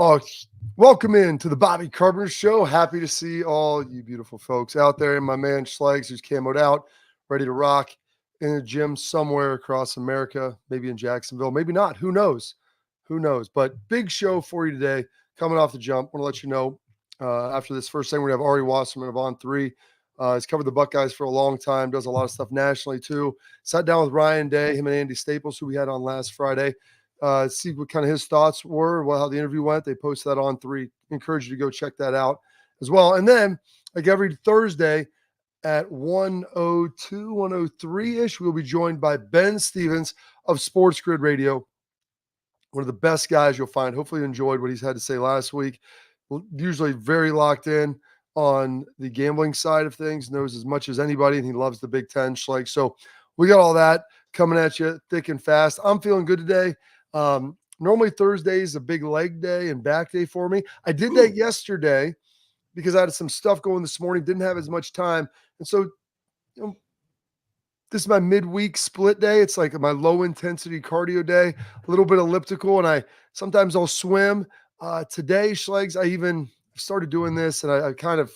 Oh, welcome in to the Bobby Carpenter Show. Happy to see all you beautiful folks out there. And my man Schlegel, who's camoed out, ready to rock in a gym somewhere across America, maybe in Jacksonville, maybe not. Who knows? Who knows? But big show for you today. Coming off the jump, want to let you know after this first thing, we're going to have Ari Wasserman of On3. He's covered the Buckeyes for a long time, does a lot of stuff nationally too. Sat down with Ryan Day, him and Andy Staples, who we had on last Friday. See what kind of his thoughts were, how the interview went. They posted that on 3. Encourage you to go check that out as well. And then, like every Thursday at 102, 103-ish, we'll be joined by Ben Stevens of Sports Grid Radio, one of the best guys you'll find. Hopefully you enjoyed what he's had to say last week. Usually very locked in on the gambling side of things, knows as much as anybody, and he loves the Big Ten. Schleg. So we got all that coming at you thick and fast. I'm feeling good today. Normally Thursday is a big leg day and back day for me. I did that yesterday because I had some stuff going this morning, didn't have as much time. And so, this is my midweek split day. It's like my low intensity cardio day, a little bit elliptical. And sometimes I'll swim. Today, Schlegs, I even started doing this and I kind of,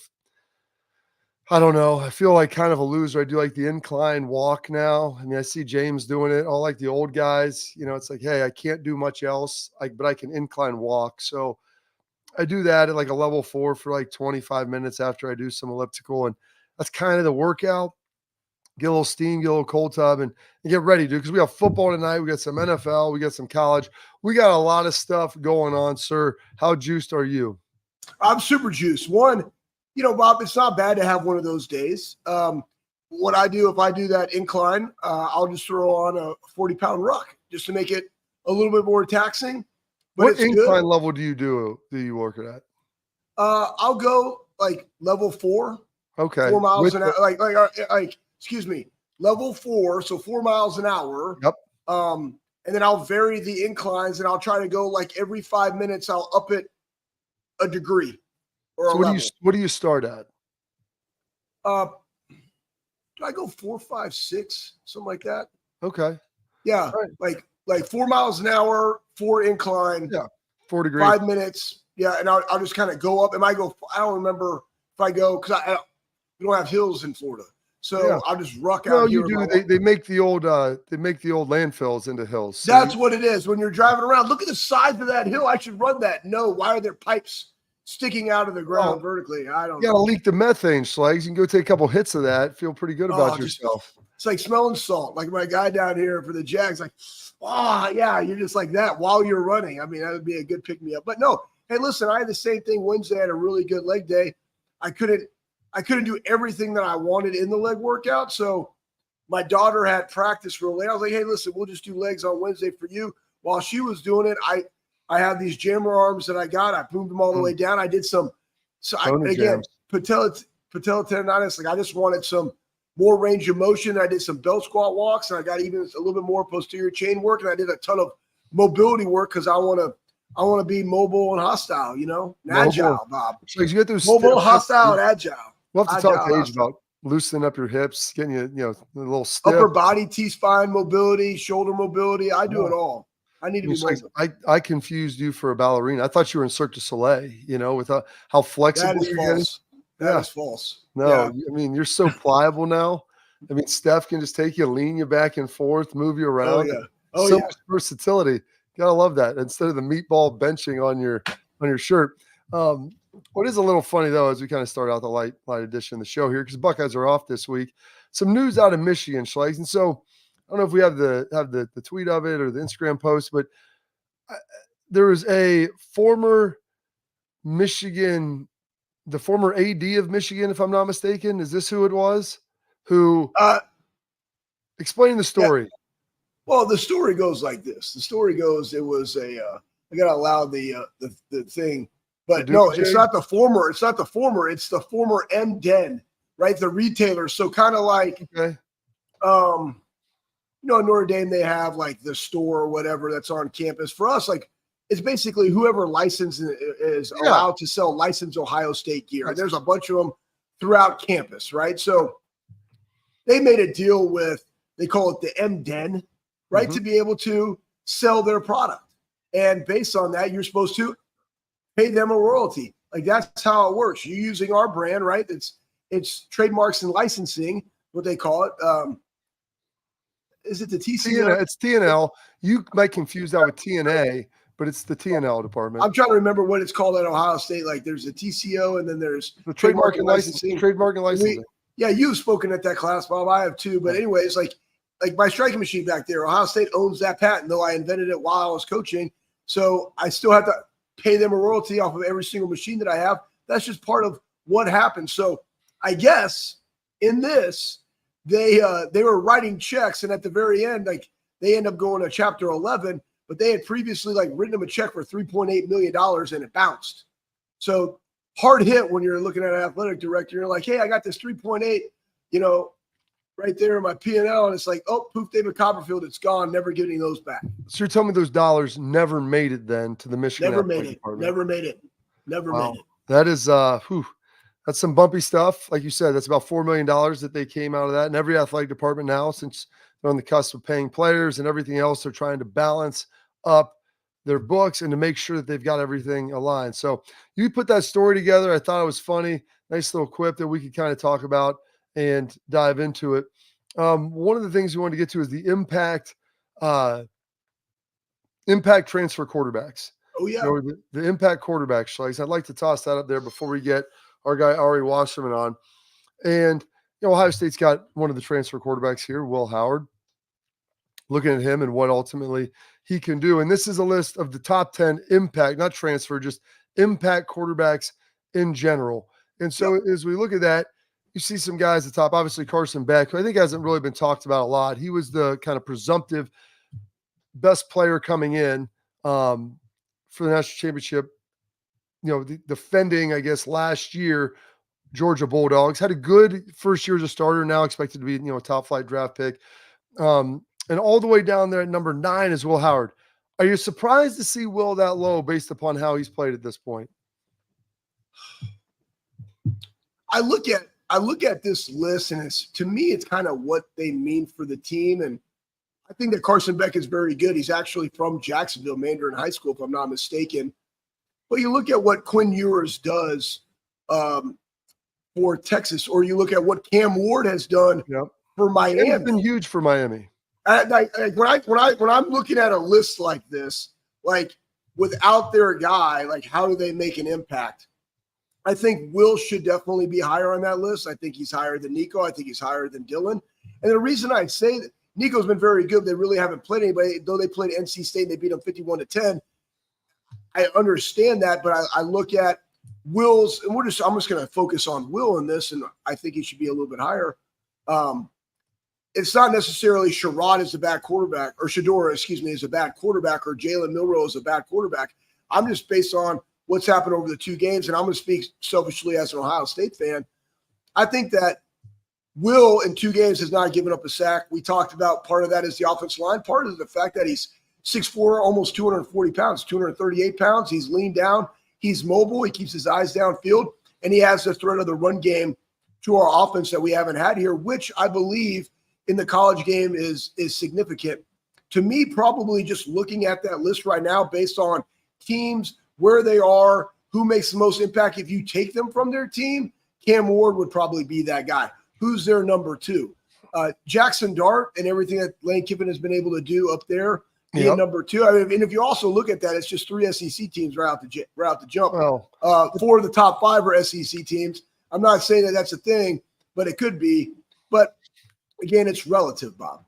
I don't know. I feel like kind of a loser. I do like the incline walk now. I mean, I see James doing it. All like the old guys, it's like, hey, I can't do much else, but I can incline walk. So I do that at like a level 4 for like 25 minutes after I do some elliptical. And that's kind of the workout. Get a little steam, get a little cold tub, and get ready, dude, because we have football tonight. We got some NFL. We got some college. We got a lot of stuff going on, sir. How juiced are you? I'm super juiced. One, Bob, it's not bad to have one of those days. What I do, if I do that incline, I'll just throw on a 40-pound ruck just to make it a little bit more taxing. But what incline level do you work it at? I'll go like level 4. Okay. 4 miles an hour. Excuse me, level 4, so 4 miles an hour. Yep. And then I'll vary the inclines, and I'll try to go like every 5 minutes. I'll up it a degree. So what do you start at? Do I go 4, 5, 6, something like that? Okay. Yeah, right. like 4 miles an hour, 4 incline. Yeah, 4 degrees. 5 minutes. Yeah, and I'll just kind of go up. I don't remember if I go because we don't have hills in Florida, so yeah. I'll just ruck out. No, you do. They make the old landfills into hills. So that's what it is. When you're driving around, look at the size of that hill. I should run that. No, why are there pipes sticking out of the ground vertically? I don't know. You got to leak the methane, Schlegs. You can go take a couple hits of that. Feel pretty good about yourself. It's like smelling salt. Like my guy down here for the Jags, like, yeah, you're just like that while you're running. I mean, that would be a good pick-me-up. But no, hey, listen, I had the same thing Wednesday. I had a really good leg day. I couldn't do everything that I wanted in the leg workout. So my daughter had practice real late. I was like, hey, listen, we'll just do legs on Wednesday for you. While she was doing it, I have these jammer arms that I got. I boomed them all the way down. I did some, patella tendonitis. Like I just wanted some more range of motion. I did some belt squat walks, and I got even a little bit more posterior chain work, and I did a ton of mobility work because I want to be mobile and hostile, and agile, Bob. So you get those mobile, hostile, and agile. We'll have to talk to Age about loosening up your hips, getting you, a little stiff. Upper body, T-spine mobility, shoulder mobility. I do it all. I need to be mobile. I confused you for a ballerina. I thought you were in Cirque du Soleil, with how flexible you're getting. That is false. No, yeah. I mean, you're so pliable now. I mean, Steph can just take you, lean you back and forth, move you around. So much versatility. Gotta love that. Instead of the meatball benching on your shirt. What is a little funny though, as we kind of start out the light edition of the show here, because Buckeyes are off this week. Some news out of Michigan, Schlegs. And so I don't know if we have the tweet of it or the Instagram post, but there was a former the former AD of Michigan, if I'm not mistaken. Is this who it was? Who explain the story? Yeah. Well, the story goes like this. The story goes, it was I gotta allow the thing, but no, it's not the former. It's not the former. It's the former M-Den, right? The retailer. So kind of like, Notre Dame, they have like the store or whatever that's on campus. For us, like it's basically whoever licensed is allowed to sell licensed Ohio State gear. And there's a bunch of them throughout campus, right? So they made a deal with, they call it the M-Den, right? To be able to sell their product. And based on that, you're supposed to pay them a royalty. Like that's how it works. You're using our brand, right? It's trademarks and licensing, what they call it. Is it the TCO? It's TNL. You might confuse that with TNA, but it's the TNL department. I'm trying to remember what it's called at Ohio State. Like there's a TCO and then there's the trademark and licensing. Trademark and licensing. Yeah, you've spoken at that class, Bob. I have too. But anyways, like my striking machine back there, Ohio State owns that patent, though I invented it while I was coaching. So I still have to pay them a royalty off of every single machine that I have. That's just part of what happens. So I guess in this, they were writing checks, and at the very end, like they end up going to Chapter 11, but they had previously like written them a check for $3.8 million, and it bounced. So hard hit when you're looking at an athletic director. You're like, hey, I got this 3.8, right there in my P&L, and it's like, oh, poof, David Copperfield, it's gone, never getting those back. So you're telling me those dollars never made it then to the Michigan Never made it. Never made it. That is that's some bumpy stuff. Like you said, that's about $4 million that they came out of that. And every athletic department now, since they're on the cusp of paying players and everything else, they're trying to balance up their books and to make sure that they've got everything aligned. So you put that story together. I thought it was funny. Nice little quip that we could kind of talk about and dive into it. One of the things we wanted to get to is the impact transfer quarterbacks. Oh, yeah. The impact quarterback, Schlegel. I'd like to toss that up there before we get our guy Ari Wasserman on. And Ohio State's got one of the transfer quarterbacks here, Will Howard. Looking at him and what ultimately he can do. And this is a list of the top 10 impact, not transfer, just impact quarterbacks in general. And so as we look at that, you see some guys at the top, obviously Carson Beck, who I think hasn't really been talked about a lot. He was the kind of presumptive best player coming in for the national championship, defending, I guess, last year, Georgia Bulldogs. Had a good first year as a starter, now expected to be, a top flight draft pick. And all the way down there at number 9 is Will Howard. Are you surprised to see Will that low based upon how he's played at this point? I look at this list, and to me, it's kind of what they mean for the team. And I think that Carson Beck is very good. He's actually from Jacksonville, Mandarin High School, if I'm not mistaken. But you look at what Quinn Ewers does for Texas, or you look at what Cam Ward has done for Miami. It's been huge for Miami. When I'm looking at a list like this, like without their guy, like how do they make an impact? I think Will should definitely be higher on that list. I think he's higher than Nico. I think he's higher than Dylan. And the reason I say that Nico's been very good, they really haven't played anybody, though they played NC State and they beat them 51-10. I understand that, but I look at Will's, and I'm just going to focus on Will in this, and I think he should be a little bit higher. It's not necessarily Sherrod is a bad quarterback, or Shador, is a bad quarterback, or Jalen Milroe is a bad quarterback. I'm just based on what's happened over the 2 games, and I'm going to speak selfishly as an Ohio State fan. I think that Will in 2 games has not given up a sack. We talked about part of that is the offensive line. Part is the fact that he's 6'4", almost 240 pounds, 238 pounds. He's leaned down. He's mobile. He keeps his eyes downfield, and he has the threat of the run game to our offense that we haven't had here, which I believe in the college game is significant. To me, probably just looking at that list right now based on teams, where they are, who makes the most impact. If you take them from their team, Cam Ward would probably be that guy. Who's their number 2? Jackson Dart and everything that Lane Kiffin has been able to do up there, being number 2. I mean, and if you also look at that, it's just 3 SEC teams right out the jump. Well, 4 of the top 5 are SEC teams. I'm not saying that that's a thing, but it could be. But again, it's relative, Bob.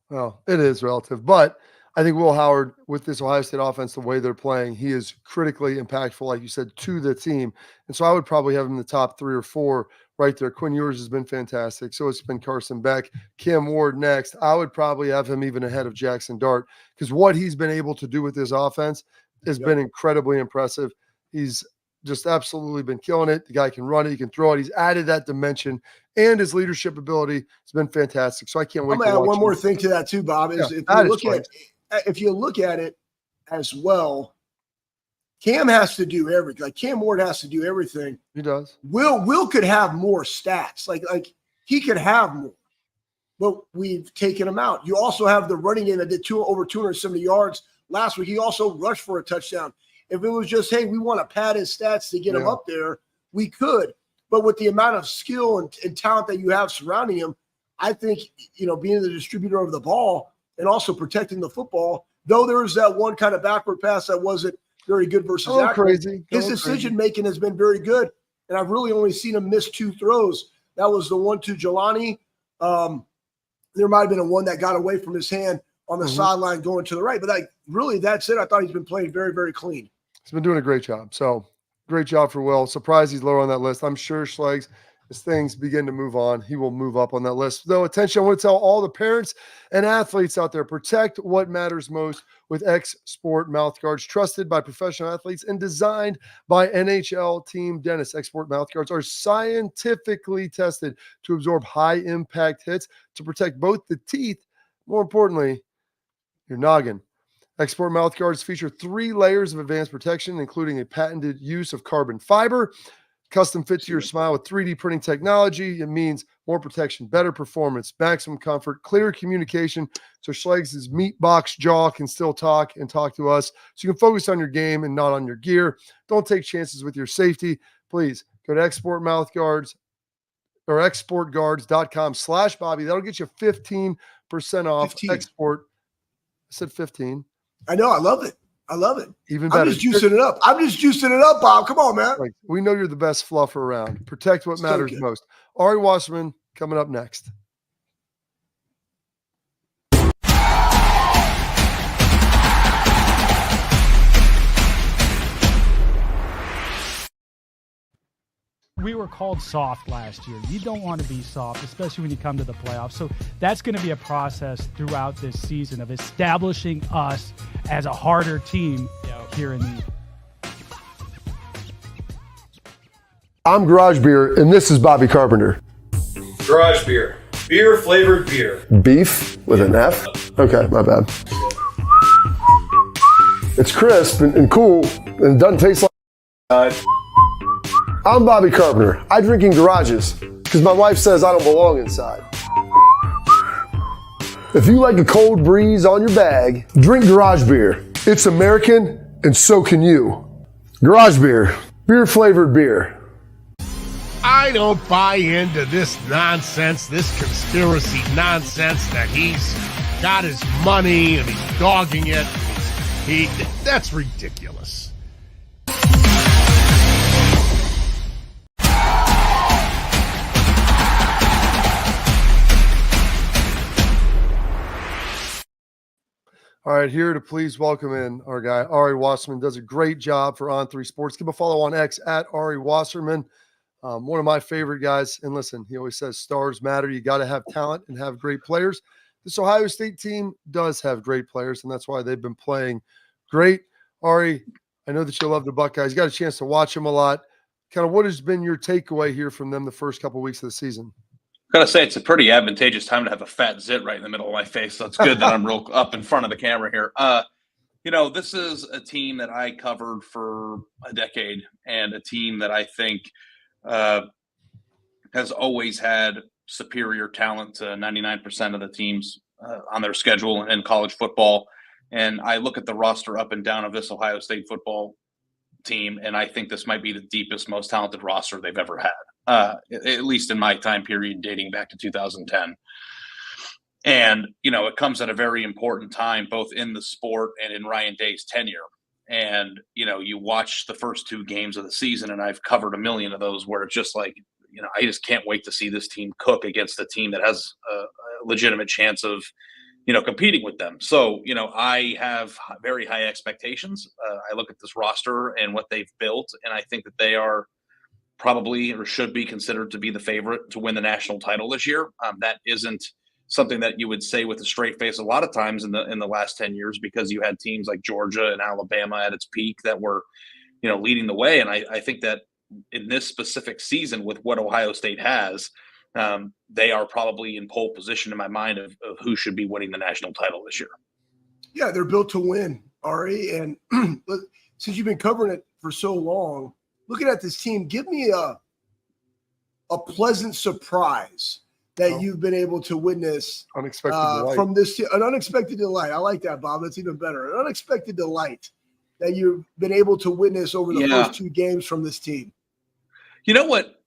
Well, it is relative, but I think Will Howard, with this Ohio State offense, the way they're playing, he is critically impactful, like you said, to the team. And so I would probably have him in the top 3 or 4 right there. Quinn Ewers has been fantastic. So it's been Carson Beck. Cam Ward next. I would probably have him even ahead of Jackson Dart, because what he's been able to do with this offense has been incredibly impressive. He's just absolutely been killing it. The guy can run it. He can throw it. He's added that dimension, and his leadership ability has been fantastic. So I can't wait to add one more thing to that too, Bob, is if you look at it as well, Cam has to do everything. Like Cam Ward has to do everything. He does. Will could have more stats. Like he could have more, but we've taken him out. You also have the running game that did over 270 yards last week. He also rushed for a touchdown. If it was just, hey, we want to pad his stats to get him Yeah. up there, we could. But with the amount of skill and talent that you have surrounding him, I think, being the distributor of the ball and also protecting the football, though there was that one kind of backward pass that wasn't very good versus Akron, his decision-making has been very good. And I've really only seen him miss 2 throws. That was the one to Jelani. There might have been a one that got away from his hand on the sideline going to the right. But really, that's it. I thought he's been playing very, very clean. He's been doing a great job. So great job for Will. Surprised he's lower on that list. I'm sure Schlegel, as things begin to move on, he will move up on that list. Though, attention, I want to tell all the parents and athletes out there, protect what matters most with XSport mouthguards, trusted by professional athletes and designed by NHL team dentists. XSport mouthguards are scientifically tested to absorb high-impact hits to protect both the teeth, more importantly, your noggin. XSport mouthguards feature 3 layers of advanced protection, including a patented use of carbon fiber, custom fit to your smile with 3D printing technology. It means more protection, better performance, maximum comfort, clear communication. So Schleg's meat box jaw can still talk and talk to us. So you can focus on your game and not on your gear. Don't take chances with your safety. Please go to XSport mouthguards or xsportguards.com/Bobby. That'll get you 15% off. 15. XSport. I said 15. I know. I love it. Even better. I'm just juicing it up. Bob. Come on, man. We know you're the best fluffer around. Protect what matters most. Ari Wasserman coming up next. We were called soft last year. You don't want to be soft, especially when you come to the playoffs. So that's going to be a process throughout this season of establishing us as a harder team here in the. I'm Garage Beer, and this is Bobby Carpenter. Garage Beer. Beer flavored beer. Beef with an F? Okay, my bad. It's crisp and cool, and it doesn't taste like. I'm Bobby Carpenter. I drink in garages because my wife says I don't belong inside. If you like a cold breeze on your bag, drink Garage Beer. It's American, and so can you. Garage Beer. Beer flavored beer. I don't buy into this nonsense, this conspiracy nonsense that he's got his money and he's dogging it. That's ridiculous. All right, here to please welcome in our guy, Ari Wasserman. Does a great job for On3 Sports. Give him a follow on X at Ari Wasserman. One of my favorite guys. And listen, he always says stars matter. You got to have talent and have great players. This Ohio State team does have great players, and that's why they've been playing great. Ari, I know that you love the Buckeyes. You got a chance to watch them a lot. Kind of what has been your takeaway here from them the first couple of weeks of the season? Gotta say, it's a pretty advantageous time to have a fat zit right in the middle of my face. So it's good that I'm real up in front of the camera here. This is a team that I covered for a decade, and a team that I think has always had superior talent to 99% of the teams on their schedule in college football. And I look at the roster up and down of this Ohio State football team, and I think this might be the deepest, most talented roster they've ever had. At least in my time period dating back to 2010. And, it comes at a very important time, both in the sport and in Ryan Day's tenure. And, you watch the first 2 games of the season, and I've covered a million of those where it's just like, I just can't wait to see this team cook against a team that has a legitimate chance of, competing with them. So, I have very high expectations. I look at this roster and what they've built, and I think that they are probably or should be considered to be the favorite to win the national title this year. That isn't something that you would say with a straight face a lot of times in the last 10 years, because you had teams like Georgia and Alabama at its peak that were, leading the way. And I think that in this specific season with what Ohio State has, they are probably in pole position in my mind of who should be winning the national title this year. Yeah, they're built to win, Ari. And since you've been covering it for so long, looking at this team, give me a pleasant surprise that you've been able to witness Unexpected delight. From this. An unexpected delight. I like that, Bob. That's even better. An unexpected delight that you've been able to witness over the first 2 games from this team? You know what?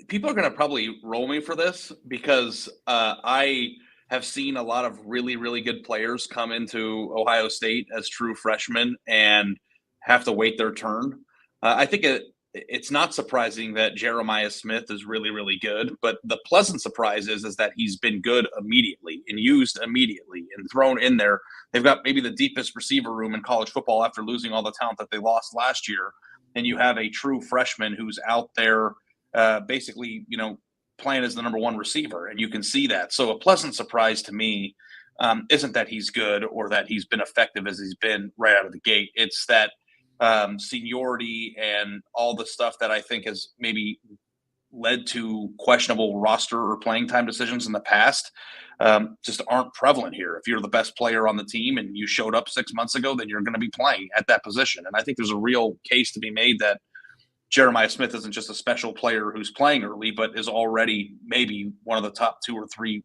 People are going to probably roll me for this because I have seen a lot of really, really good players come into Ohio State as true freshmen and have to wait their turn. I think it's not surprising that Jeremiah Smith is really, really good, but the pleasant surprise is that he's been good immediately and used immediately and thrown in there. They've got maybe the deepest receiver room in college football after losing all the talent that they lost last year. And you have a true freshman who's out there basically, playing as the number 1 receiver, and you can see that. So a pleasant surprise to me isn't that he's good or that he's been effective as he's been right out of the gate. It's that seniority and all the stuff that I think has maybe led to questionable roster or playing time decisions in the past just aren't prevalent here. If you're the best player on the team and you showed up 6 months ago, then you're going to be playing at that position. And I think there's a real case to be made that Jeremiah Smith isn't just a special player who's playing early, but is already maybe one of the top 2 or 3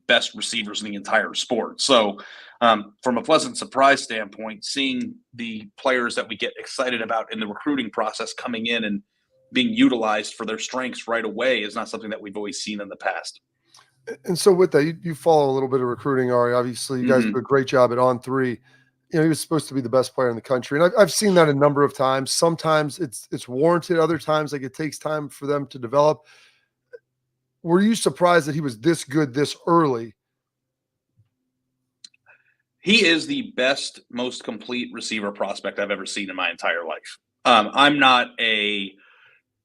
best receivers in the entire sport. So from a pleasant surprise standpoint, seeing the players that we get excited about in the recruiting process coming in and being utilized for their strengths right away is not something that we've always seen in the past. And so with that, you follow a little bit of recruiting, Ari. Obviously, you guys do a great job at On3. He was supposed to be the best player in the country. And I've seen that a number of times. Sometimes it's warranted. Other times, like it takes time for them to develop. Were you surprised that he was this good this early? He is the best, most complete receiver prospect I've ever seen in my entire life. I'm not a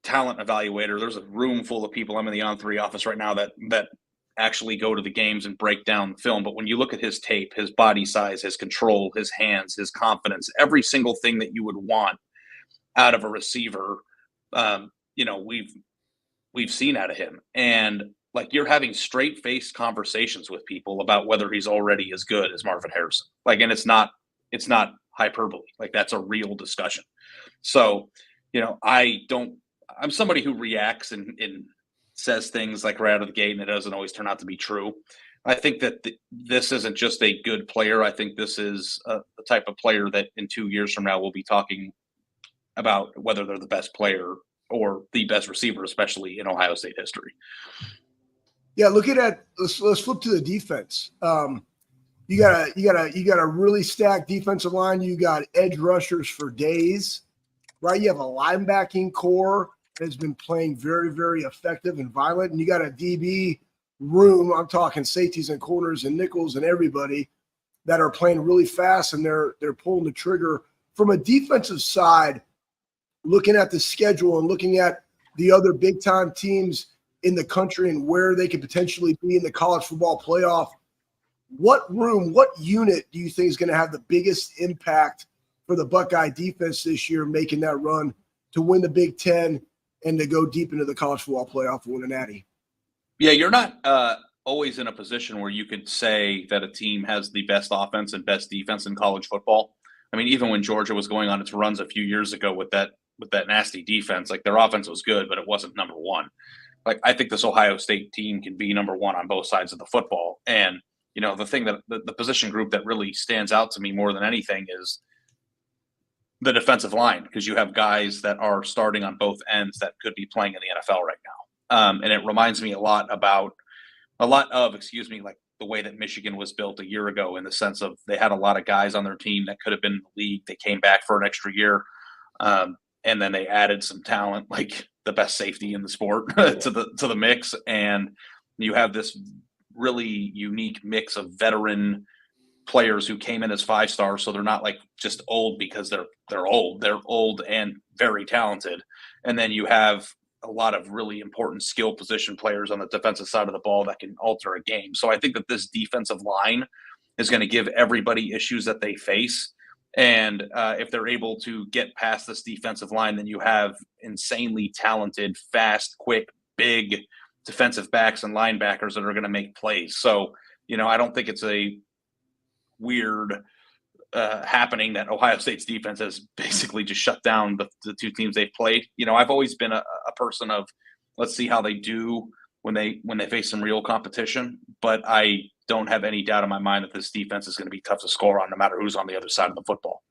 talent evaluator. There's a room full of people. I'm in the On3 office right now that actually go to the games and break down the film. But when you look at his tape, his body size, his control, his hands, his confidence, every single thing that you would want out of a receiver, we've seen out of him. And like, you're having straight faced conversations with people about whether he's already as good as Marvin Harrison. Like, and it's not hyperbole. Like, that's a real discussion. So, I'm somebody who reacts and says things like right out of the gate, and it doesn't always turn out to be true. I think that this isn't just a good player. I think this is a type of player that in 2 years from now we'll be talking about whether they're the best player or the best receiver, especially in Ohio State history. Yeah, let's flip to the defense. You got a really stacked defensive line. You got edge rushers for days, right? You have a linebacking core has been playing very, very effective and violent. And you got a DB room, I'm talking safeties and corners and nickels and everybody that are playing really fast, and they're pulling the trigger. From a defensive side, looking at the schedule and looking at the other big-time teams in the country and where they could potentially be in the college football playoff, what unit do you think is going to have the biggest impact for the Buckeye defense this year, making that run to win the Big Ten and to go deep into the college football playoff and win a natty? Yeah, you're not always in a position where you could say that a team has the best offense and best defense in college football. I mean, even when Georgia was going on its runs a few years ago with that nasty defense, like, their offense was good, but it wasn't number 1. Like, I think this Ohio State team can be number 1 on both sides of the football. And, the thing that the position group that really stands out to me more than anything is the defensive line, because you have guys that are starting on both ends that could be playing in the NFL right now. And it reminds me a lot of, like, the way that Michigan was built a year ago, in the sense of they had a lot of guys on their team that could have been in the league. They came back for an extra year. And then they added some talent, like the best safety in the sport to the mix. And you have this really unique mix of veteran players who came in as 5-stars. So they're not like just old because they're old. They're old and very talented. And then you have a lot of really important skill position players on the defensive side of the ball that can alter a game. So I think that this defensive line is going to give everybody issues that they face. And if they're able to get past this defensive line, then you have insanely talented, fast, quick, big defensive backs and linebackers that are going to make plays. So, I don't think it's a weird happening that Ohio State's defense has basically just shut down the 2 teams they've played. I've always been a person of, let's see how they do when they face some real competition. But I don't have any doubt in my mind that this defense is going to be tough to score on, no matter who's on the other side of the football.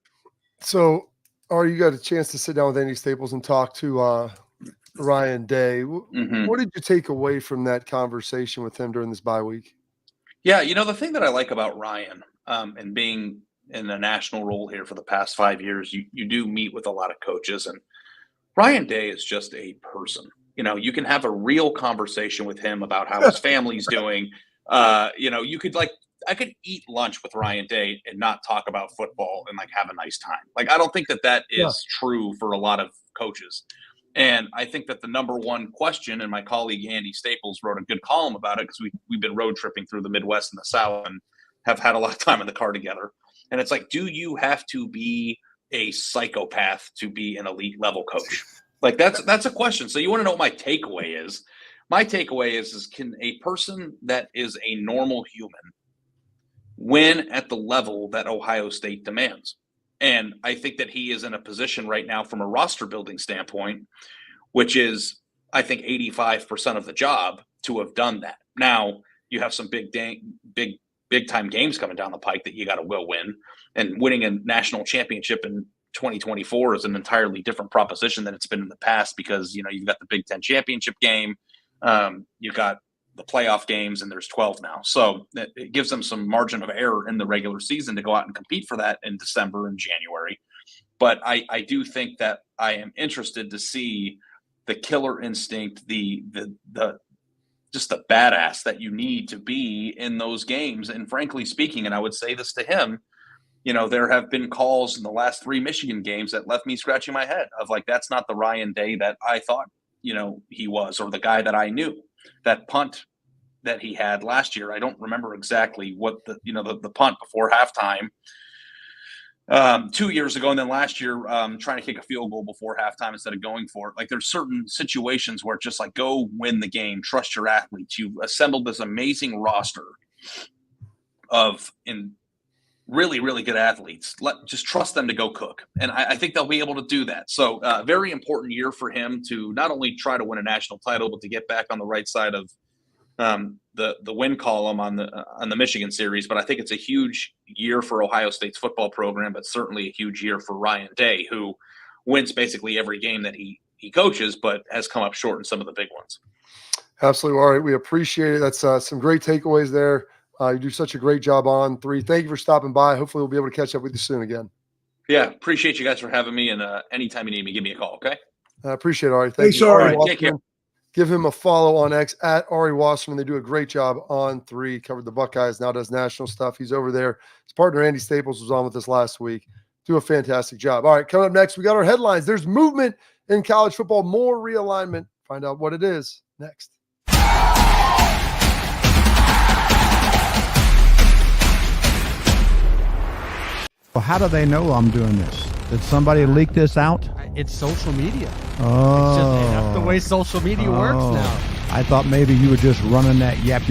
So Ari, you got a chance to sit down with Andy Staples and talk to Ryan Day. What did you take away from that conversation with him during this bye week? Yeah, the thing that I like about Ryan and being in a national role here for the past 5 years, you do meet with a lot of coaches, and Ryan Day is just a person. You can have a real conversation with him about how his family's doing. I could eat lunch with Ryan Day and not talk about football and have a nice time. I don't think that is true for a lot of coaches. And I think that the number one question, and my colleague Andy Staples wrote a good column about it because we've been road tripping through the Midwest and the South and have had a lot of time in the car together. And it's do you have to be a psychopath to be an elite level coach? That's a question. So you want to know what my takeaway is? My takeaway is can a person that is a normal human win at the level that Ohio State demands? And I think that he is in a position right now from a roster building standpoint, which is, I think, 85% of the job to have done that. Now, you have some big time games coming down the pike that you got to win. And winning a national championship in 2024 is an entirely different proposition than it's been in the past because, you've got the Big Ten championship game. You've got the playoff games, and there's 12 now. So it gives them some margin of error in the regular season to go out and compete for that in December and January. But I do think that I am interested to see the killer instinct, the just the badass that you need to be in those games. And frankly speaking, and I would say this to him, there have been calls in the last 3 Michigan games that left me scratching my head of that's not the Ryan Day that I thought, he was, or the guy that I knew. That punt that he had last year, I don't remember exactly what the punt before halftime 2 years ago, and then last year trying to kick a field goal before halftime instead of going for it. There's certain situations where it's just go win the game, trust your athletes. You've assembled this amazing roster of really, really good athletes. Just trust them to go cook. And I think they'll be able to do that. So very important year for him to not only try to win a national title, but to get back on the right side of the win column on the Michigan series. But I think it's a huge year for Ohio State's football program, but certainly a huge year for Ryan Day, who wins basically every game that he coaches, but has come up short in some of the big ones. Absolutely. All right. We appreciate it. That's some great takeaways there. You do such a great job on 3. Thank you for stopping by. Hopefully we'll be able to catch up with you soon again. Yeah. Appreciate you guys for having me. And anytime you need me, give me a call. Okay. I appreciate it, Ari. Thanks, you. Ari. Take care. Give him a follow on X at Ari Wasserman. They do a great job on 3. Covered the Buckeyes, now does national stuff. He's over there. His partner, Andy Staples, was on with us last week. Do a fantastic job. All right. Coming up next, we got our headlines. There's movement in college football, more realignment. Find out what it is next. Well, how do they know I'm doing this? Did somebody leak this out? It's social media. Oh. It's just that's the way social media works now. I thought maybe you were just running that yap.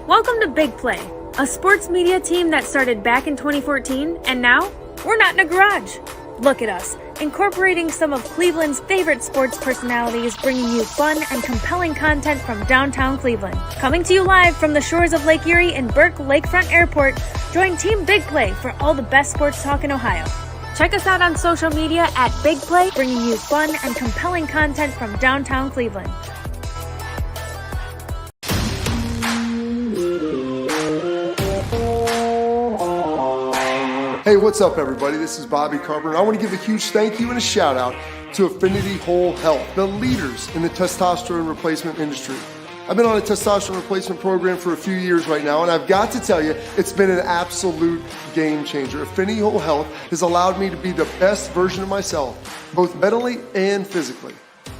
Welcome to Big Play, a sports media team that started back in 2014, and now we're not in a garage. Look at us, incorporating some of Cleveland's favorite sports personalities, bringing you fun and compelling content from downtown Cleveland. Coming to you live from the shores of Lake Erie and Burke Lakefront Airport, join Team Big Play for all the best sports talk in Ohio. Check us out on social media at Big Play, bringing you fun and compelling content from downtown Cleveland. Hey, what's up, everybody? This is Bobby Carpenter. I want to give a huge thank you and a shout out to Affinity Health, the leaders in the testosterone replacement industry. I've been on a testosterone replacement program for a few years right now, and I've got to tell you, it's been an absolute game changer. Affinity Health has allowed me to be the best version of myself, both mentally and physically.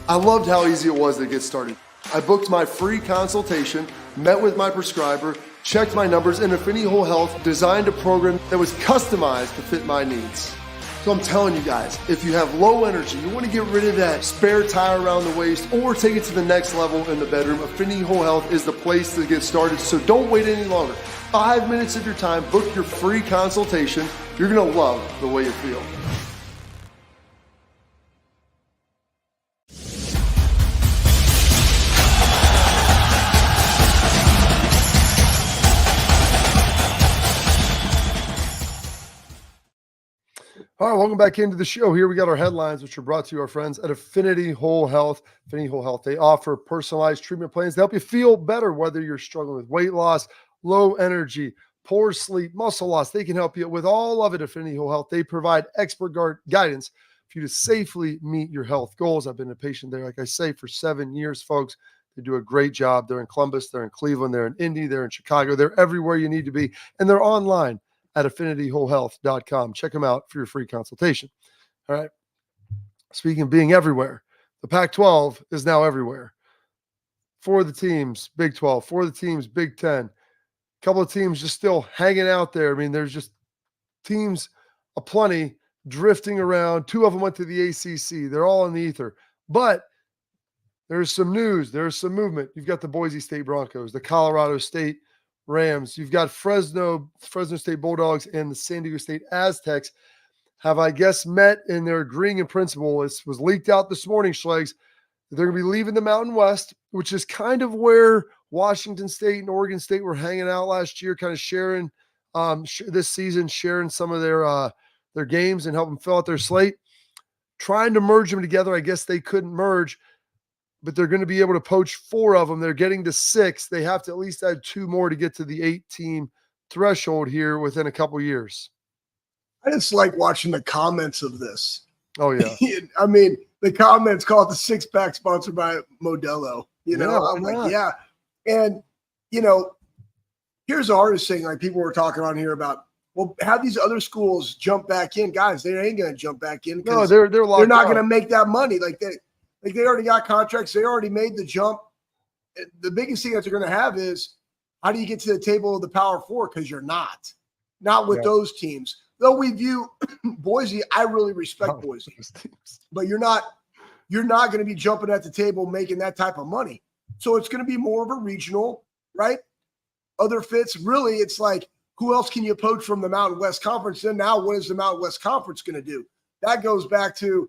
I loved how easy it was to get started. I booked my free consultation, met with my prescriber, checked my numbers, and Affinity Health designed a program that was customized to fit my needs. So I'm telling you guys, if you have low energy, you want to get rid of that spare tire around the waist or take it to the next level in the bedroom, Affinity Health is the place to get started. So don't wait any longer. 5 minutes of your time, book your free consultation. You're going to love the way you feel. All right, welcome back into the show. Here we got our headlines, which are brought to you our friends at Affinity Whole Health. Affinity Whole Health, they offer personalized treatment plans to help you feel better, whether you're struggling with weight loss, low energy, poor sleep, muscle loss. They can help you with all of it. Affinity Whole Health, they provide expert guidance for you to safely meet your health goals. I've been a patient there, like I say, for 7 years, folks. They do a great job. They're in Columbus, they're in Cleveland, they're in Indy, they're in Chicago. They're everywhere you need to be, and they're online at affinitywholehealth.com. Check them out for your free consultation. All right. Speaking of being everywhere, the Pac-12 is now everywhere. For the teams, Big 12. For the teams, Big 10. A couple of teams just still hanging out there. I mean, there's just teams aplenty drifting around. 2 of them went to the ACC. They're all in the ether. But there's some news. There's some movement. You've got the Boise State Broncos, the Colorado State Rams. You've got Fresno State Bulldogs, and the San Diego State Aztecs have, I guess, met and they're agreeing in principle. It was leaked out this morning, Schlegs. They're going to be leaving the Mountain West, which is kind of where Washington State and Oregon State were hanging out last year, kind of sharing this season, sharing some of their games and helping fill out their slate. Trying to merge them together. I guess they couldn't merge, but they're going to be able to poach 4 of them. They're getting to 6. They have to at least add 2 more to get to the 8-team threshold here within a couple years. I just like watching the comments of this. Oh, yeah. I mean, the comments call it the 6-pack sponsored by Modelo. You know, Yeah, I'm like, yeah. And, you know, here's the hardest thing. Like, people were talking on here about, well, have these other schools jump back in. Guys, they ain't going to jump back in. No, they're not going to make that money. Like they already got contracts. They already made the jump. The biggest thing that they're going to have is, how do you get to the table of the Power 4? Because you're not with those teams. Though we view Boise, I really respect Boise, but you're not going to be jumping at the table making that type of money. So it's going to be more of a regional, right? Other fits, really, it's like, who else can you poach from the Mountain West Conference? And now what is the Mountain West Conference going to do? That goes back to,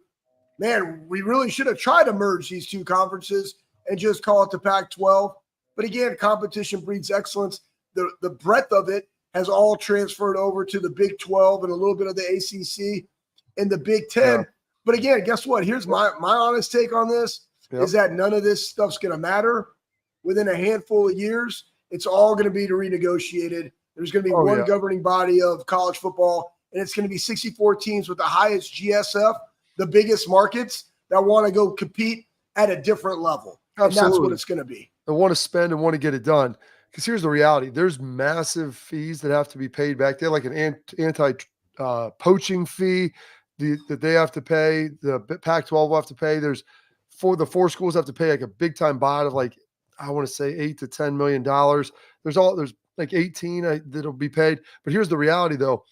man, we really should have tried to merge these 2 conferences and just call it the Pac-12. But again, competition breeds excellence. The breadth of it has all transferred over to the Big 12 and a little bit of the ACC and the Big 10. Yeah. But again, guess what? Here's my honest take on this is that none of this stuff's going to matter. Within a handful of years, it's all going to be renegotiated. There's going to be one governing body of college football, and it's going to be 64 teams with the highest GSF, the biggest markets that want to go compete at a different level. Absolutely. And that's what it's going to be. They want to spend and want to get it done. Because here's the reality. There's massive fees that have to be paid back. They have like an anti-poaching fee that they have to pay. The Pac-12 will have to pay. The 4 schools have to pay like a big-time bot of like, I want to say $8 to $10 million. There's like 18 that'll be paid. But here's the reality, though.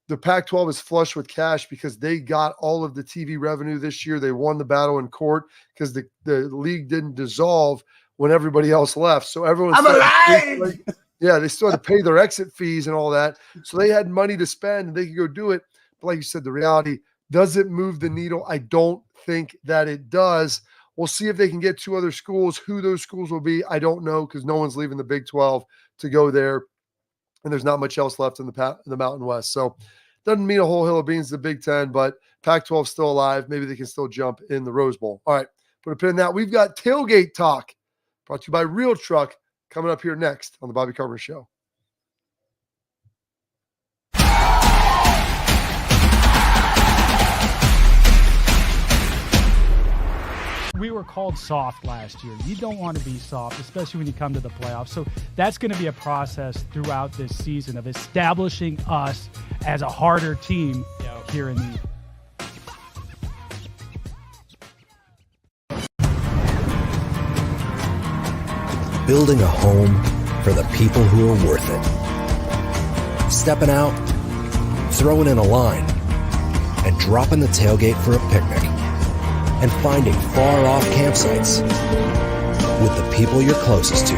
The Pac-12 is flush with cash because they got all of the TV revenue this year. They won the battle in court because the league didn't dissolve when everybody else left. So everyone's they still had to pay their exit fees and all that. So they had money to spend and they could go do it. But like you said, the reality, does it move the needle? I don't think that it does. We'll see if they can get 2 other schools. Who those schools will be, I don't know, because no one's leaving the Big 12 to go there. And there's not much else left in the Mountain West. So doesn't mean a whole hill of beans the Big 10, but Pac-12 still alive. Maybe they can still jump in the Rose Bowl. All right, put a pin in that. We've got Tailgate Talk brought to you by Real Truck coming up here next on the Bobby Carpenter Show. We were called soft last year. You don't want to be soft, especially when you come to the playoffs. So that's going to be a process throughout this season of establishing us as a harder team here in the Building a home for the people who are worth it. Stepping out, throwing in a line, and dropping the tailgate for a picnic. And finding far-off campsites with the people you're closest to.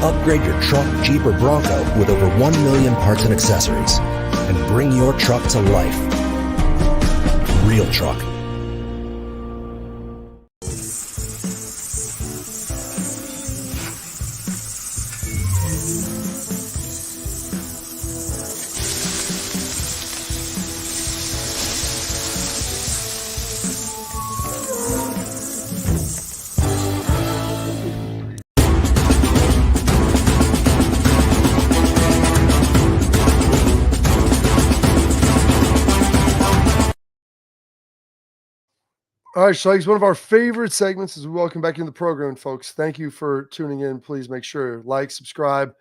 Upgrade your truck, Jeep, or Bronco with over 1 million parts and accessories. And bring your truck to life. Real Truck. All right, Schlegel, one of our favorite segments as we welcome back into the program, folks. Thank you for tuning in. Please make sure like, subscribe,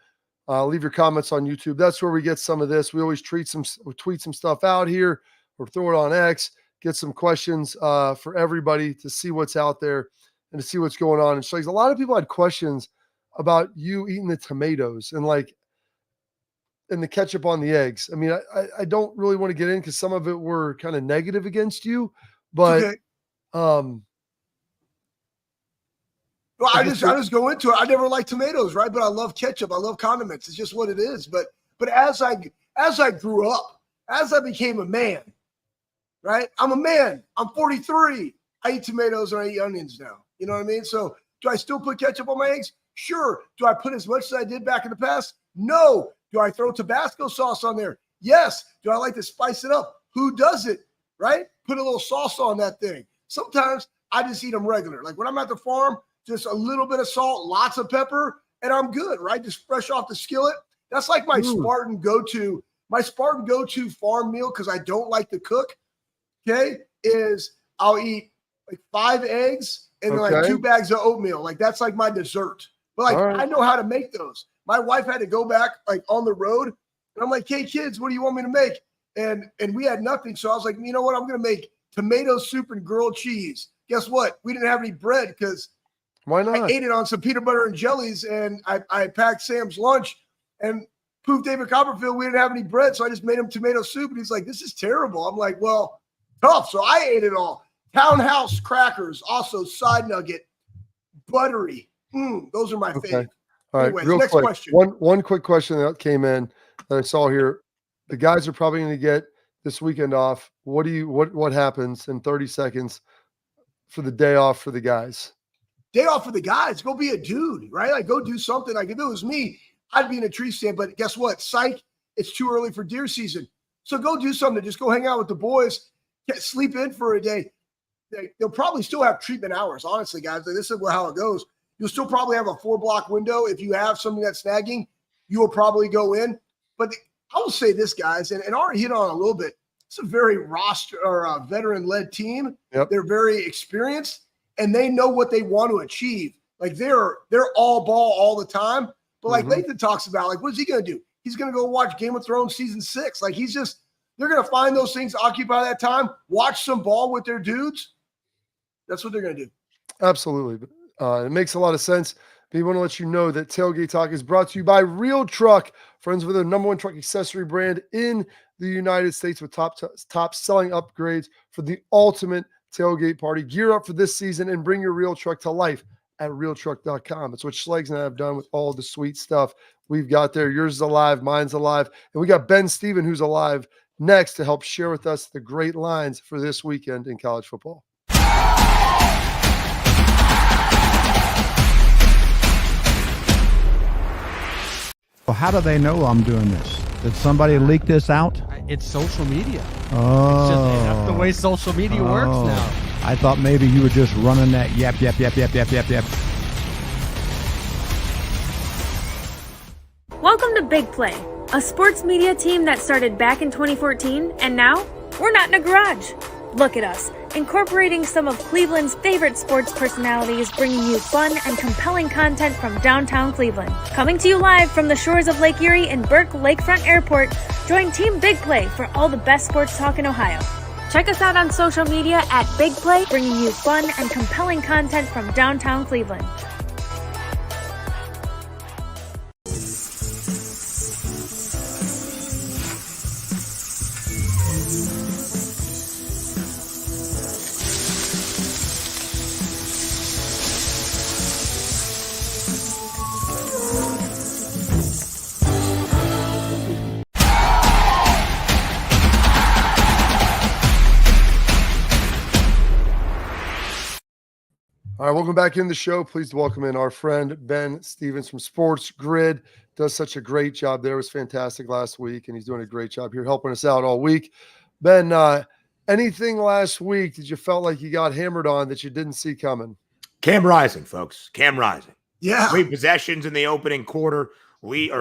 leave your comments on YouTube. That's where we get some of this. We always tweet some stuff out here or throw it on X, get some questions for everybody to see what's out there and to see what's going on. And Schlegel, a lot of people had questions about you eating the tomatoes and the ketchup on the eggs. I mean, I don't really want to get in because some of it were kind of negative against you, but okay. Well, I just go into it. I never liked tomatoes, right? But I love ketchup. I love condiments. It's just what it is. But as I grew up, as I became a man, right? I'm a man. I'm 43. I eat tomatoes and I eat onions now. You know what I mean? So do I still put ketchup on my eggs? Sure. Do I put as much as I did back in the past? No. Do I throw Tabasco sauce on there? Yes. Do I like to spice it up? Who does it? Right? Put a little sauce on that thing. Sometimes I just eat them regular. Like when I'm at the farm, just a little bit of salt, lots of pepper, and I'm good, right? Just fresh off the skillet. That's like my Spartan go-to farm meal because I don't like to cook, okay, is I'll eat like 5 eggs and then like 2 bags of oatmeal. Like that's like my dessert. But like I know how to make those. My wife had to go back like on the road, and I'm like, hey, kids, what do you want me to make? And we had nothing. So I was like, you know what? I'm going to make tomato soup and grilled cheese. Guess what? We didn't have any bread because why not? I ate it on some peanut butter and jellies, and I packed Sam's lunch, and poof, David Copperfield, we didn't have any bread, so I just made him tomato soup, and he's like, this is terrible. I'm like, well, tough. So I ate it all. Townhouse crackers, also side nugget, buttery. Those are my favorite. All right, anyways, real next quick. question. One quick question that came in that I saw here. The guys are probably going to get this weekend off. What happens in 30 seconds for the day off for the guys? Day off for the guys. Go be a dude, right? Like go do something. Like if it was me, I'd be in a tree stand. But guess what? Psych, it's too early for deer season. So go do something. Just go hang out with the boys. Sleep in for a day. They'll probably still have treatment hours. Honestly, guys, like, this is how it goes. You'll still probably have a 4-block window. If you have something that's snagging, you will probably go in. But I will say this, guys, and Ari hit on a little bit. It's a very veteran-led team. Yep. They're very experienced, and they know what they want to achieve. Like they're all ball all the time. But like Nathan talks about, like, what is he going to do? He's going to go watch Game of Thrones season 6. Like they're going to find those things, occupy that time, watch some ball with their dudes. That's what they're going to do. Absolutely. It makes a lot of sense. But we want to let you know that Tailgate Talk is brought to you by Real Truck, friends with their #1 truck accessory brand in the United States with top selling upgrades for the ultimate tailgate party. Gear up for this season and bring your real truck to life at realtruck.com. It's what Schlegel and I have done with all the sweet stuff we've got there. Yours is alive, mine's alive. And we got Ben Steven, who's alive, next to help share with us the great lines for this weekend in college football. Well, how do they know I'm doing this? Did somebody leak this out? It's social media. Oh. It's just, that's the way social media works now. I thought maybe you were just running that yap. Welcome to Big Play, a sports media team that started back in 2014, and now we're not in a garage. Look at us, incorporating some of Cleveland's favorite sports personalities, bringing you fun and compelling content from downtown Cleveland. Coming to you live from the shores of Lake Erie and Burke Lakefront Airport, join Team Big Play for all the best sports talk in Ohio. Check us out on social media at Big Play, bringing you fun and compelling content from downtown Cleveland. All right, welcome back in the show. Pleased to welcome in our friend Ben Stevens from Sports Grid. Does such a great job there. It was fantastic last week, and he's doing a great job here helping us out all week. Ben, anything last week that you felt like you got hammered on that you didn't see coming? Cam Rising, folks. Cam Rising. Yeah. 3 possessions in the opening quarter.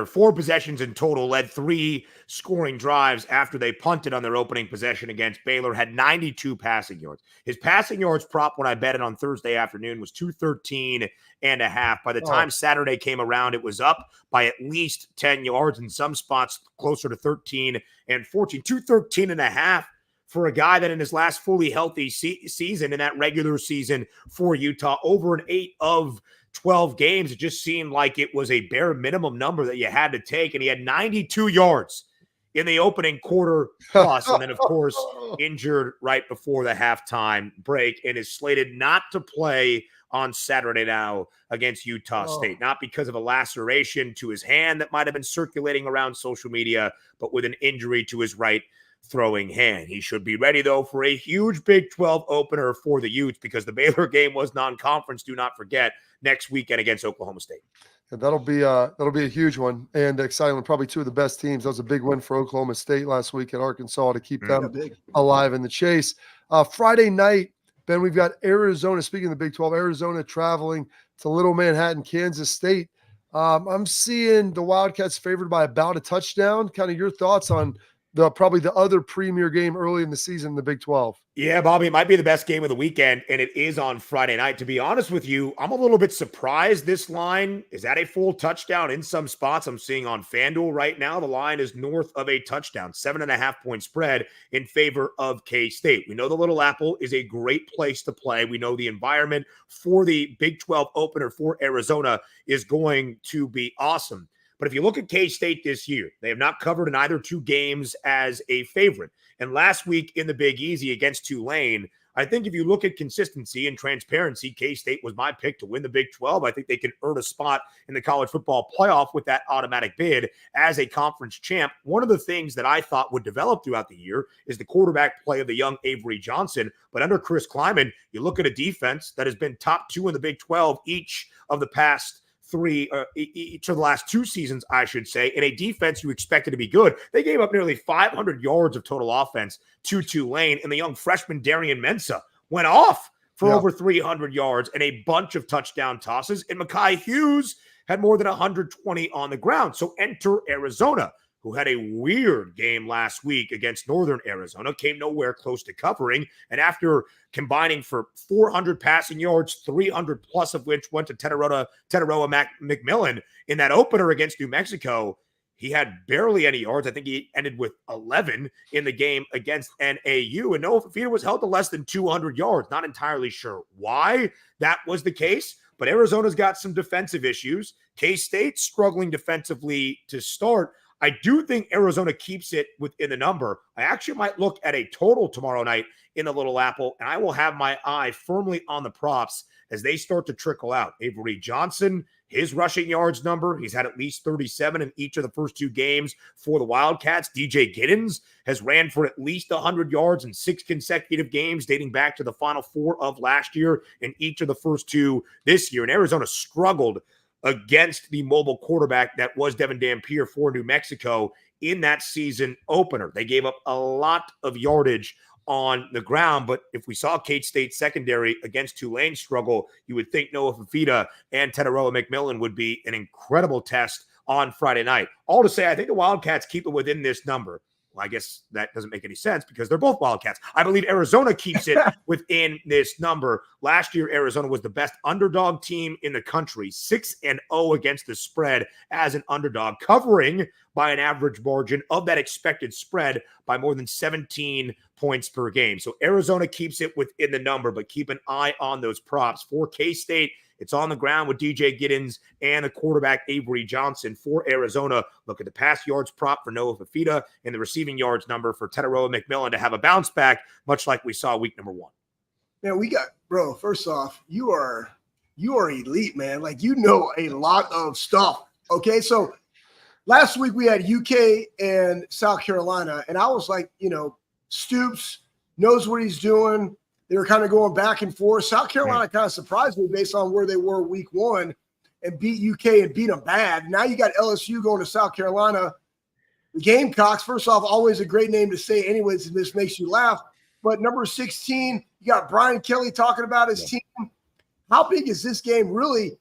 4 possessions in total, led 3 scoring drives after they punted on their opening possession against Baylor, had 92 passing yards. His passing yards prop when I bet it on Thursday afternoon was 213.5. By the time Saturday came around, it was up by at least 10 yards, in some spots closer to 13 and 14. 213.5 for a guy that in his last fully healthy season, in that regular season for Utah, over an 8 of 12 games, it just seemed like it was a bare minimum number that you had to take. And he had 92 yards in the opening quarter plus, and then, of course, injured right before the halftime break, and is slated not to play on Saturday now against Utah State. Not because of a laceration to his hand that might have been circulating around social media, but with an injury to his right throwing hand. He should be ready, though, for a huge Big 12 opener for the Utes, because the Baylor game was non-conference, do not forget, next weekend against Oklahoma State. Yeah, that'll be a huge one and exciting one. Probably 2 of the best teams. That was a big win for Oklahoma State last week at Arkansas to keep them alive in the chase. Friday night, Ben, we've got Arizona. Speaking of the Big 12, Arizona traveling to Little Manhattan, Kansas State. I'm seeing the Wildcats favored by about a touchdown. Kind of your thoughts on probably the other premier game early in the season in the Big 12. Yeah, Bobby, it might be the best game of the weekend, and it is on Friday night. To be honest with you, I'm a little bit surprised this line is at a full touchdown in some spots. I'm seeing on FanDuel right now, the line is north of a touchdown, 7.5-point spread in favor of K-State. We know the Little Apple is a great place to play. We know the environment for the Big 12 opener for Arizona is going to be awesome. But if you look at K-State this year, they have not covered in either 2 games as a favorite. And last week in the Big Easy against Tulane, I think if you look at consistency and transparency, K-State was my pick to win the Big 12. I think they can earn a spot in the college football playoff with that automatic bid as a conference champ. One of the things that I thought would develop throughout the year is the quarterback play of the young Avery Johnson. But under Chris Kleiman, you look at a defense that has been top 2 in the Big 12 each of the last 2 seasons, I should say, in a defense you expected to be good. They gave up nearly 500 yards of total offense to Tulane, and the young freshman Darian Mensah went off for over 300 yards and a bunch of touchdown tosses, and Mekhi Hughes had more than 120 on the ground. So enter Arizona, who had a weird game last week against Northern Arizona, came nowhere close to covering, and after combining for 400 passing yards, 300 plus of which went to Teteroa McMillan in that opener against New Mexico, he had barely any yards. I think he ended with 11 in the game against NAU, and Noah Fafita was held to less than 200 yards. Not entirely sure why that was the case, but Arizona's got some defensive issues. K-State struggling defensively to start. I do think Arizona keeps it within the number. I actually might look at a total tomorrow night in the Little Apple, and I will have my eye firmly on the props as they start to trickle out. Avery Johnson, his rushing yards number, he's had at least 37 in each of the first 2 games for the Wildcats. DJ Giddens has ran for at least 100 yards in 6 consecutive games dating back to the Final 4 of last year in each of the first 2 this year. And Arizona struggled against the mobile quarterback that was Devin Dampier for New Mexico in that season opener. They gave up a lot of yardage on the ground, but if we saw K-State secondary against Tulane struggle, you would think Noah Fafita and Teteroa McMillan would be an incredible test on Friday night. All to say, I think the Wildcats keep it within this number. Well, I guess that doesn't make any sense because they're both Wildcats. I believe Arizona keeps it within this number. Last year, Arizona was the best underdog team in the country, 6-0 against the spread as an underdog, covering by an average margin of that expected spread by more than 17 points per game. So Arizona keeps it within the number, but keep an eye on those props. For K-State, it's on the ground with DJ Giddens and the quarterback Avery Johnson. For Arizona, look at the pass yards prop for Noah Fafita and the receiving yards number for Teteroa McMillan to have a bounce back, much like we saw week number 1. Man, bro, first off, you are elite, man. Like, you know a lot of stuff. Okay, so last week we had UK and South Carolina, and I was like, Stoops knows what he's doing. They were kind of going back and forth. South Carolina kind of surprised me based on where they were week 1 and beat UK and beat them bad. Now you got LSU going to South Carolina. The Gamecocks, first off, always a great name to say anyways, and this makes you laugh. But number 16, you got Brian Kelly talking about his team. How big is this game really?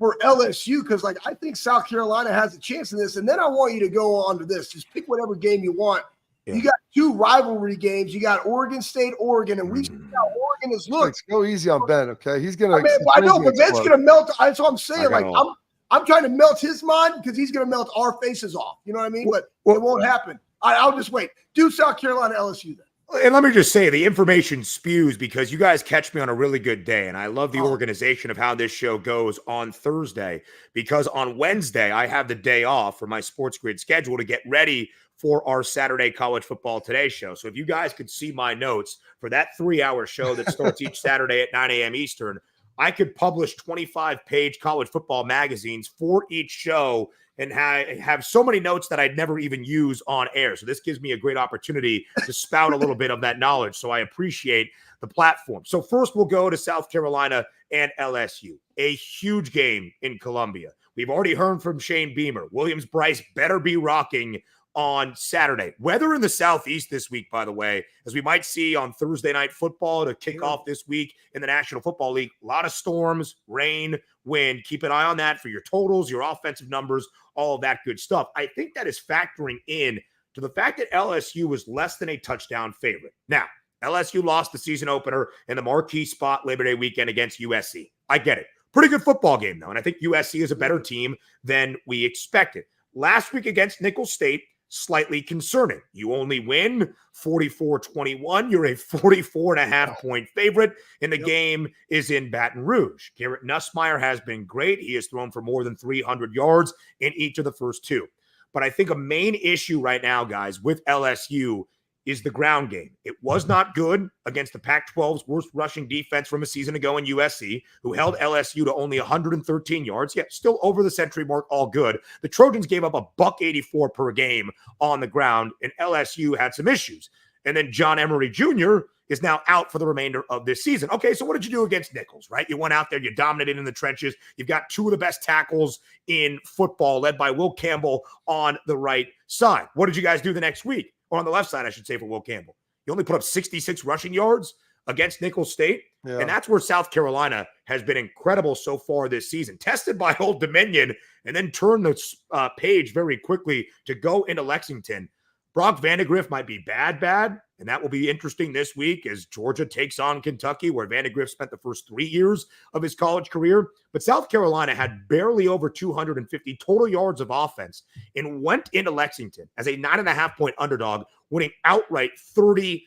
for LSU, because like I think South Carolina has a chance in this. And then I want you to go on to this. Just pick whatever game you want. Yeah. You got 2 rivalry games. You got Oregon State, Oregon, and we see how Oregon is looked. Go easy on Ben, okay? He's gonna. I know, but Ben's gonna melt. That's what I'm saying. Like I'm trying to melt his mind because he's gonna melt our faces off. You know what I mean? But it won't happen. I'll just wait. Do South Carolina, LSU then. And let me just say, the information spews because you guys catch me on a really good day. And I love the organization of how this show goes on Thursday, because on Wednesday, I have the day off for my Sports Grid schedule to get ready for our Saturday College Football Today show. So if you guys could see my notes for that 3-hour show that starts each Saturday at 9 a.m. Eastern, I could publish 25-page college football magazines for each show and have so many notes that I'd never even use on air. So this gives me a great opportunity to spout a little bit of that knowledge. So I appreciate the platform. So first we'll go to South Carolina and LSU, a huge game in Columbia. We've already heard from Shane Beamer. Williams-Brice better be rocking on Saturday. Weather in the Southeast this week, by the way, as we might see on Thursday Night Football to kick off this week in the National Football League. A lot of storms, rain, wind. Keep an eye on that for your totals, your offensive numbers, all of that good stuff. I think that is factoring in to the fact that LSU was less than a touchdown favorite. Now, LSU lost the season opener in the marquee spot Labor Day weekend against USC. I get it. Pretty good football game, though, and I think USC is a better team than we expected. Last week against Nicholls State, slightly concerning. You only win 44-21. You're a 44.5-point favorite, and the game is in Baton Rouge. Garrett Nussmeier has been great. He has thrown for more than 300 yards in each of the first 2. But I think a main issue right now, guys, with LSU is the ground game. It was not good against the Pac-12's worst rushing defense from a season ago in USC, who held LSU to only 113 yards, yet still over the century mark, all good. The Trojans gave up $184 per game on the ground, and LSU had some issues. And then John Emery Jr. is now out for the remainder of this season. Okay, so what did you do against Nicholls, right? You went out there, you dominated in the trenches. You've got 2 of the best tackles in football, led by Will Campbell on the right side. What did you guys do the next week? Or on the left side, I should say, for Will Campbell. You only put up 66 rushing yards against Nicholls State. Yeah. And that's where South Carolina has been incredible so far this season. Tested by Old Dominion and then turned the page very quickly to go into Lexington. Brock Vandegrift might be bad, and that will be interesting this week as Georgia takes on Kentucky, where Vandegrift spent the first 3 years of his college career. But South Carolina had barely over 250 total yards of offense and went into Lexington as a 9.5-point underdog, winning outright 31-6.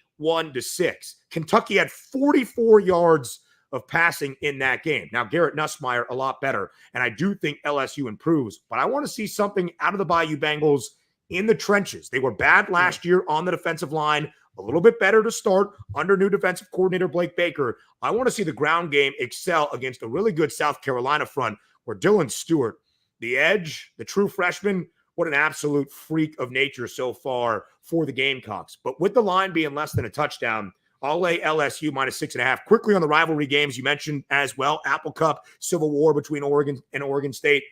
Kentucky had 44 yards of passing in that game. Now, Garrett Nussmeier, a lot better, and I do think LSU improves, but I want to see something out of the Bayou Bengals in the trenches. They were bad last year on the defensive line, a little bit better to start under new defensive coordinator Blake Baker. I want to see the ground game excel against a really good South Carolina front where Dylan Stewart, the edge, the true freshman, what an absolute freak of nature so far for the Gamecocks. But with the line being less than a touchdown, I'll lay LSU -6.5. Quickly on the rivalry games you mentioned as well, Apple Cup, Civil War between Oregon and Oregon State.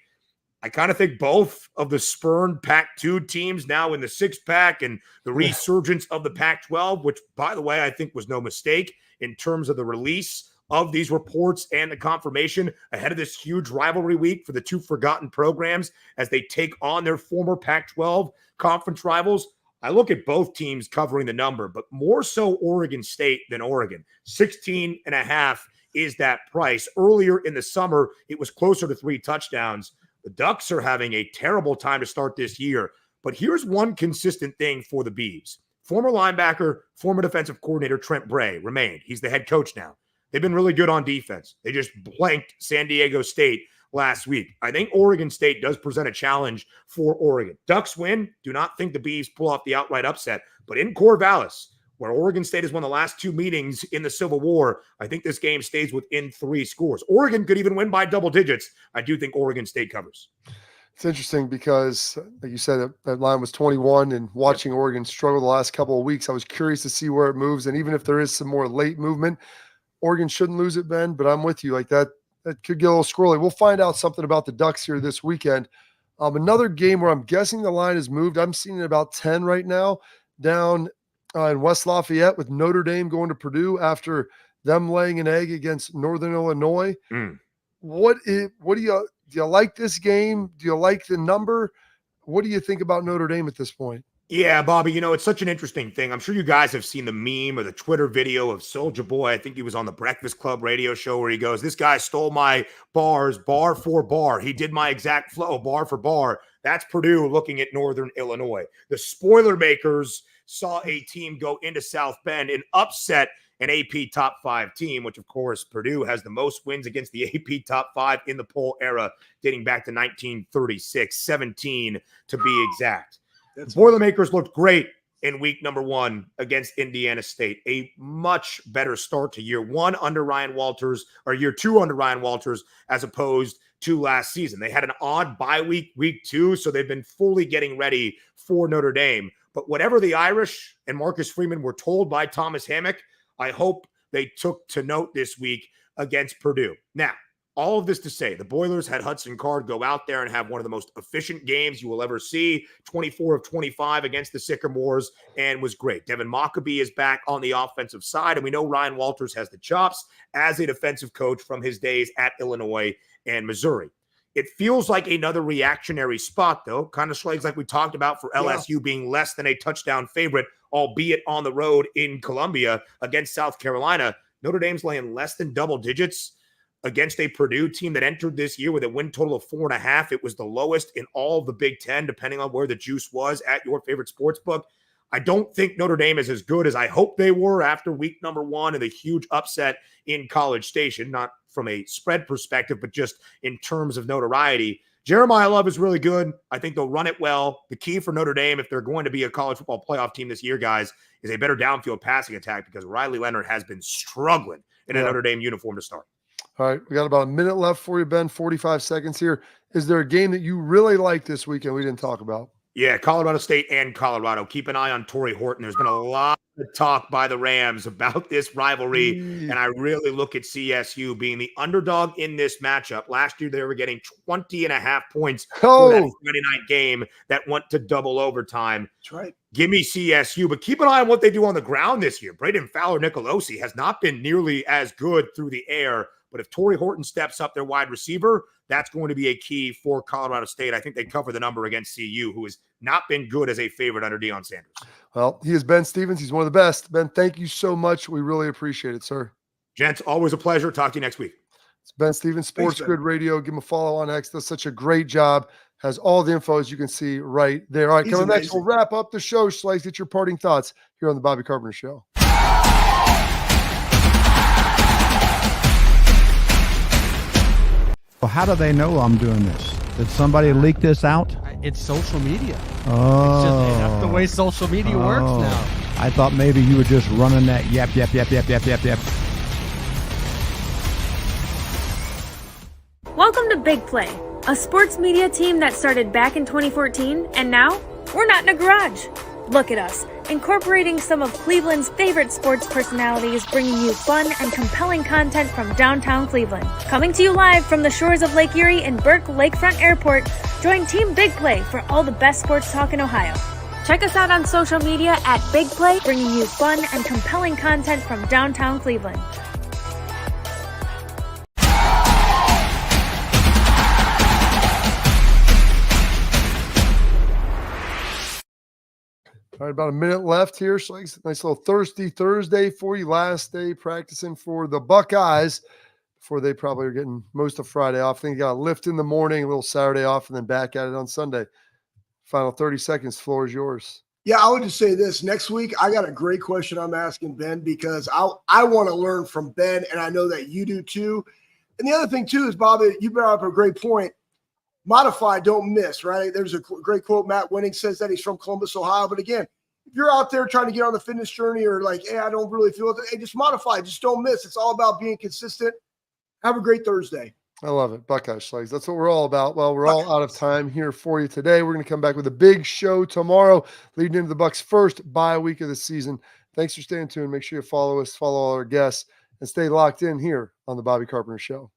I kind of think both of the spurned Pac-2 teams now in the six-pack and the resurgence of the Pac-12, which, by the way, I think was no mistake in terms of the release of these reports and the confirmation ahead of this huge rivalry week for the 2 forgotten programs as they take on their former Pac-12 conference rivals. I look at both teams covering the number, but more so Oregon State than Oregon. 16.5 is that price. Earlier in the summer, it was closer to 3 touchdowns. The Ducks are having a terrible time to start this year, but here's one consistent thing for the Beavs. Former linebacker, former defensive coordinator Trent Bray remained. He's the head coach now. They've been really good on defense. They just blanked San Diego State last week. I think Oregon State does present a challenge for Oregon. Ducks win. Do not think the Beavs pull off the outright upset, but in Corvallis, where Oregon State has won the last 2 meetings in the Civil War, I think this game stays within 3 scores. Oregon could even win by double digits. I do think Oregon State covers. It's interesting because, like you said, that line was 21, and watching Oregon struggle the last couple of weeks, I was curious to see where it moves. And even if there is some more late movement, Oregon shouldn't lose it, Ben, but I'm with you. Like that could get a little squirrely. We'll find out something about the Ducks here this weekend. Another game where I'm guessing the line has moved. I'm seeing it about 10 right now, down in West Lafayette with Notre Dame going to Purdue after them laying an egg against Northern Illinois. What do you Do you like this game? Do you like the number? What do you think about Notre Dame at this point? Yeah, Bobby, it's such an interesting thing. I'm sure you guys have seen the meme or the Twitter video of Soulja Boy. I think he was on the Breakfast Club radio show where he goes, this guy stole my bars, bar for bar. He did my exact flow, bar for bar. That's Purdue looking at Northern Illinois. The spoiler makers saw a team go into South Bend and upset an AP top 5 team, which, of course, Purdue has the most wins against the AP top 5 in the poll era dating back to 1936, 17 to be exact. The Boilermakers looked great in week number 1 against Indiana State. A much better start to year 1 under Ryan Walters, or year 2 under Ryan Walters, as opposed to last season. They had an odd bye week 2, so they've been fully getting ready for Notre Dame. But whatever the Irish and Marcus Freeman were told by Thomas Hammock, I hope they took to note this week against Purdue. Now, all of this to say, the Boilers had Hudson Card go out there and have one of the most efficient games you will ever see, 24 of 25 against the Sycamores, and was great. Devin Mockabee is back on the offensive side, and we know Ryan Walters has the chops as a defensive coach from his days at Illinois and Missouri. It feels like another reactionary spot, though, kind of Schlegel, like we talked about for LSU being less than a touchdown favorite, albeit on the road in Columbia against South Carolina. Notre Dame's laying less than double digits against a Purdue team that entered this year with a win total of 4.5. It was the lowest in all of the Big Ten, depending on where the juice was at your favorite sports book. I don't think Notre Dame is as good as I hope they were after week number 1 and the huge upset in College Station, not from a spread perspective, but just in terms of notoriety. Jeremiah Love is really good. I think they'll run it well. The key for Notre Dame, if they're going to be a college football playoff team this year, guys, is a better downfield passing attack because Riley Leonard has been struggling in a Notre Dame uniform to start. All right, we got about a minute left for you, Ben, 45 seconds here. Is there a game that you really like this weekend we didn't talk about? Yeah, Colorado State and Colorado. Keep an eye on Torrey Horton. There's been a lot of talk by the Rams about this rivalry, and I really look at CSU being the underdog in this matchup. Last year, they were getting 20.5 points for that Friday night game that went to double overtime. That's right. Give me CSU, but keep an eye on what they do on the ground this year. Braden Fowler-Nicolosi has not been nearly as good through the air, but if Torrey Horton steps up their wide receiver, that's going to be a key for Colorado State. I think they cover the number against CU, who has not been good as a favorite under Deion Sanders. Well, he is Ben Stevens. He's one of the best. Ben, thank you so much. We really appreciate it, sir. Gents, always a pleasure. Talk to you next week. It's Ben Stevens, Sports Grid Radio. Give him a follow on X. Does such a great job. Has all the info, as you can see right there. All right, coming next, we'll wrap up the show. Schlegel, get your parting thoughts here on the Bobby Carpenter Show. Well, how do they know I'm doing this? Did somebody leak this out? It's social media. Oh. It's just, that's the way social media works now. I thought maybe you were just running that yap. Welcome to Big Play, a sports media team that started back in 2014, and now we're not in a garage. Look at us, incorporating some of Cleveland's favorite sports personalities, bringing you fun and compelling content from downtown Cleveland. Coming to you live from the shores of Lake Erie and Burke Lakefront Airport, join Team Big Play for all the best sports talk in Ohio. Check us out on social media at Big Play, bringing you fun and compelling content from downtown Cleveland. All right, about a minute left here. Schlegel, nice little thirsty Thursday for you. Last day practicing for the Buckeyes before they probably are getting most of Friday off. I think you got a lift in the morning, a little Saturday off, and then back at it on Sunday. Final 30 seconds. Floor is yours. Yeah, I would just say this. Next week, I got a great question I'm asking Ben because I want to learn from Ben, and I know that you do too. And the other thing too is, Bobby, you brought up a great point. Modify, don't miss, right? There's a great quote. Matt Winning says that he's from Columbus, Ohio. But again, if you're out there trying to get on the fitness journey or like, hey, I don't really feel it, hey, just modify. Just don't miss. It's all about being consistent. Have a great Thursday. I love it. Buckeyes, Schlegel. That's what we're all about. Well, we're all out of time here for you today. We're going to come back with a big show tomorrow, leading into the Bucs' first bye week of the season. Thanks for staying tuned. Make sure you follow us, follow all our guests, and stay locked in here on the Bobby Carpenter Show.